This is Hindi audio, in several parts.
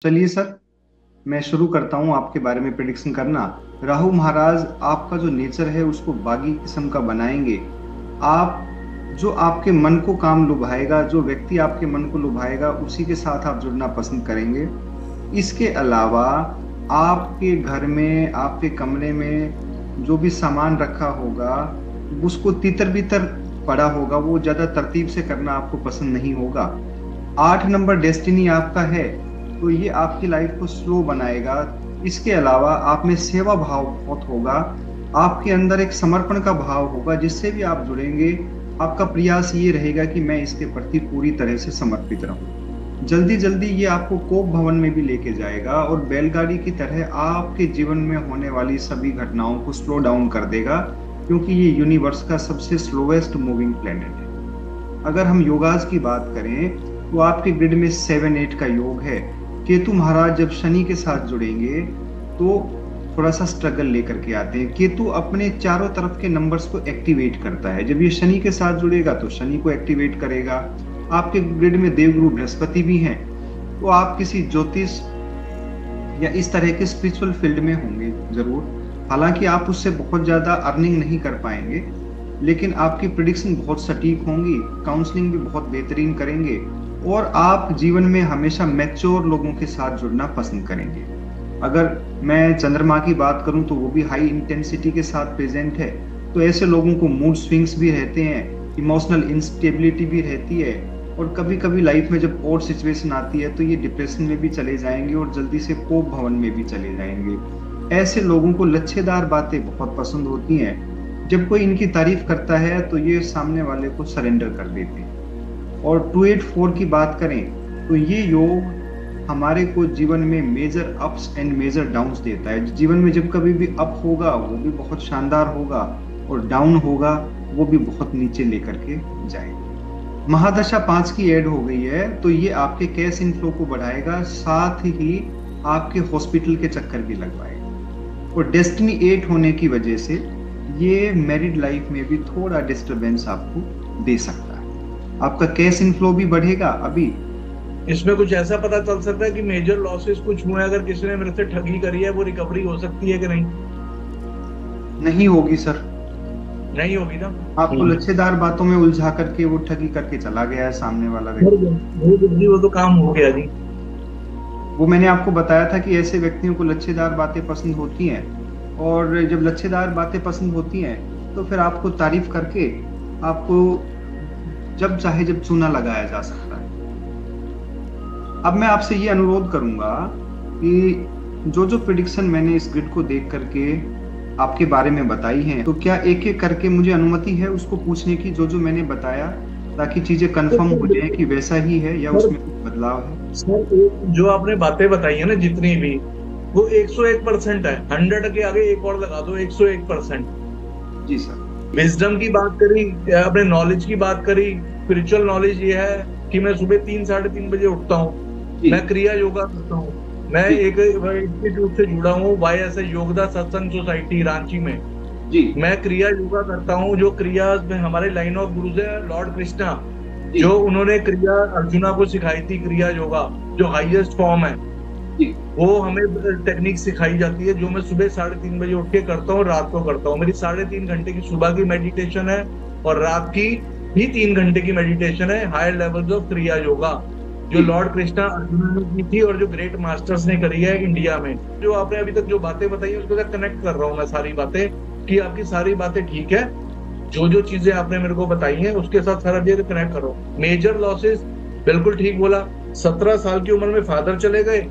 चलिए सर, मैं शुरू करता हूँ आपके बारे में प्रिडिक्शन करना। राहु महाराज आपका जो नेचर है उसको बागी किस्म का बनाएंगे। आप जो आपके मन को काम लुभाएगा, जो व्यक्ति आपके मन को लुभाएगा उसी के साथ आप जुड़ना पसंद करेंगे। इसके अलावा आपके घर में, आपके कमरे में जो भी सामान रखा होगा उसको तितर बितर पड़ा होगा, वो ज्यादा तरतीब से करना आपको पसंद नहीं होगा। 8 नंबर डेस्टिनी आपका है, तो ये आपकी लाइफ को स्लो बनाएगा। इसके अलावा आप में सेवा भाव बहुत होगा, आपके अंदर एक समर्पण का भाव होगा। जिससे भी आप जुड़ेंगे आपका प्रयास ये रहेगा कि मैं इसके प्रति पूरी तरह से समर्पित रहूं। जल्दी जल्दी ये आपको कोप भवन में भी लेके जाएगा और बैलगाड़ी की तरह आपके जीवन में होने वाली सभी घटनाओं को स्लो डाउन कर देगा, क्योंकि ये यूनिवर्स का सबसे स्लोवेस्ट मूविंग प्लेनेट है। अगर हम योगाज की बात करें तो आपके ग्रिड में 7-8 का योग है। केतु महाराज जब शनि के साथ जुड़ेंगे तो थोड़ा सा स्ट्रगल लेकर के आते हैं। केतु अपने चारों तरफ के नंबर्स को एक्टिवेट करता है। जब ये शनि के साथ जुड़ेगा तो शनि को एक्टिवेट करेगा। आपके ग्रिड में देवगुरु बृहस्पति भी हैं, तो आप किसी ज्योतिष या इस तरह के स्पिरिचुअल फील्ड में होंगे जरूर। हालांकि आप उससे बहुत ज्यादा अर्निंग नहीं कर पाएंगे, लेकिन आपकी प्रिडिक्शन बहुत सटीक होंगी, काउंसलिंग भी बहुत बेहतरीन करेंगे और आप जीवन में हमेशा मैच्योर लोगों के साथ जुड़ना पसंद करेंगे। अगर मैं चंद्रमा की बात करूं तो वो भी हाई इंटेंसिटी के साथ प्रेजेंट है, तो ऐसे लोगों को मूड स्विंग्स भी रहते हैं, इमोशनल इंस्टेबिलिटी भी रहती है और कभी कभी लाइफ में जब और सिचुएशन आती है तो ये डिप्रेशन में भी चले जाएंगे और जल्दी से कोप भवन में भी चले जाएंगे। ऐसे लोगों को लच्छेदार बातें बहुत पसंद होती हैं। जब कोई इनकी तारीफ करता है तो ये सामने वाले को सरेंडर कर देते हैं। और 284 की बात करें तो ये योग हमारे को जीवन में major ups and major downs देता है। जीवन में जब कभी भी अप होगा वो भी बहुत शानदार होगा और डाउन होगा वो भी बहुत नीचे लेकर के जाएगा। महादशा 5 की ऐड हो गई है, तो ये आपके कैश इनफ्लो को बढ़ाएगा, साथ ही आपके हॉस्पिटल के चक्कर भी लगवाएगा। और डेस्टिनी 8 होने की वजह से ये मैरिड लाइफ में भी थोड़ा डिस्टरबेंस आपको दे सकता है। आपका कैश इनफ्लो भी बढ़ेगा। अभी इसमें कुछ ऐसा पता चल सकता है कि मेजर लॉसेस कुछ हुए, अगर किसी ने मेरे से ठगी करी है वो रिकवरी हो सकती है कि नहीं? नहीं होगी सर, नहीं होगी ना। आपको लच्छेदार बातों में उलझा करके वो ठगी करके चला गया है सामने वाला व्यक्ति। वो तो काम हो गया जी। वो मैंने आपको बताया था कि ऐसे व्यक्तियों को लच्छेदार बातें पसंद होती हैं, और जब लच्छेदार बातें पसंद होती हैं तो फिर आपको तारीफ करके आपको जब चाहे जब चूना लगाया जा सकता है। अब मैं आपसे ये अनुरोध करूंगा कि जो जो प्रिडिक्शन मैंने इस ग्रिड को देख करके आपके बारे में बताई हैं, तो क्या एक एक करके मुझे अनुमति है उसको पूछने की, जो जो मैंने बताया, ताकि चीजें कंफर्म हो जाए कि वैसा ही है या उसमें कुछ बदलाव है। सर जो आपने बातें बताई है ना जितनी भी, वो 101% है। 100 के आगे एक और लगा दो, 101%। जी सर। विजडम की बात करी, अपने नॉलेज की बात करी। स्पिरिचुअल नॉलेज ये है कि मैं सुबह 3-3:30 बजे उठता हूँ, मैं क्रिया योगा करता हूँ, मैं एक इंस्टीट्यूट से जुड़ा हूँ, YSI योगदा सत्संग सोसाइटी रांची में जी। मैं क्रिया योगा करता हूँ। जो क्रिया में हमारे लाइन ऑफ गुरुज है लॉर्ड कृष्णा, जो उन्होंने क्रिया अर्जुना को सिखाई थी, क्रिया योगा जो हाईएस्ट फॉर्म है, वो हमें टेक्निक सिखाई जाती है, जो मैं सुबह 3:30 बजे उठ के करता हूँ, रात को करता हूँ। मेरी 3.5 घंटे की सुबह की मेडिटेशन है और रात की भी 3 घंटे की मेडिटेशन है, हायर लेवल्स ऑफ क्रिया योगा, जो लॉर्ड कृष्णा अर्जुन ने की थी और जो ग्रेट मास्टर्स ने करी है इंडिया में। जो आपने अभी तक जो बातें बताई उसको कनेक्ट कर रहा हूँ मैं सारी बातें, कि आपकी सारी बातें ठीक है। जो जो चीजें आपने मेरे को बताई हैं उसके साथ सारा चीज कनेक्ट करो। मेजर लॉसेस बिल्कुल ठीक बोला। 17 साल की उम्र में फादर चले गए,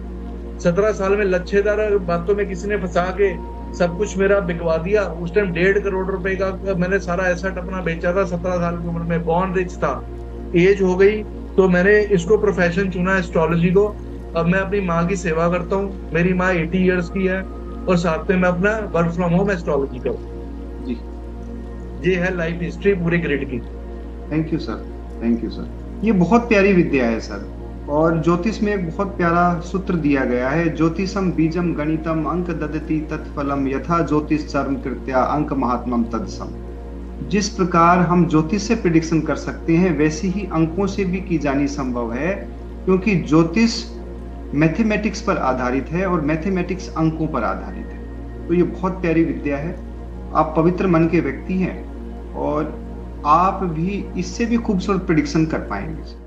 17 साल में लच्छेदार बातों में किसी ने फंसा के सब कुछ मेरा बिकवा दिया। उस टाइम 1.5 करोड़ रुपए का मैंने सारा एसेट अपना बेचा था। 17 साल की उम्र में बॉर्न रिच था। एज हो गई तो मैंने इसको प्रोफेशन चुना, एस्ट्रोलॉजी को। अब मैं अपनी माँ की सेवा करता हूँ। मेरी माँ 80 ईयर्स की है और साथ में मैं अपना वर्क फ्रॉम होम एस्ट्रोलॉजी करूँ जी। ये है लाइफ हिस्ट्री पूरी ग्रिड की। Thank you sir, thank you sir. ये बहुत प्यारी विद्या है सर, और ज्योतिष में एक बहुत प्यारा सूत्र दिया गया है, ज्योतिषम बीजम गणितम अंक ददति तत्फलम यथा ज्योतिष चर्म कृत्या अंक महात्मम तत्सम। जिस प्रकार हम ज्योतिष से प्रिडिक्शन कर सकते हैं वैसी ही अंकों से भी की जानी संभव है, क्योंकि ज्योतिष मैथमेटिक्स पर आधारित है और मैथमेटिक्स अंकों पर आधारित है। तो ये बहुत प्यारी विद्या है। आप पवित्र मन के व्यक्ति हैं और आप भी इससे भी खूबसूरत प्रेडिक्शन कर पाएंगे।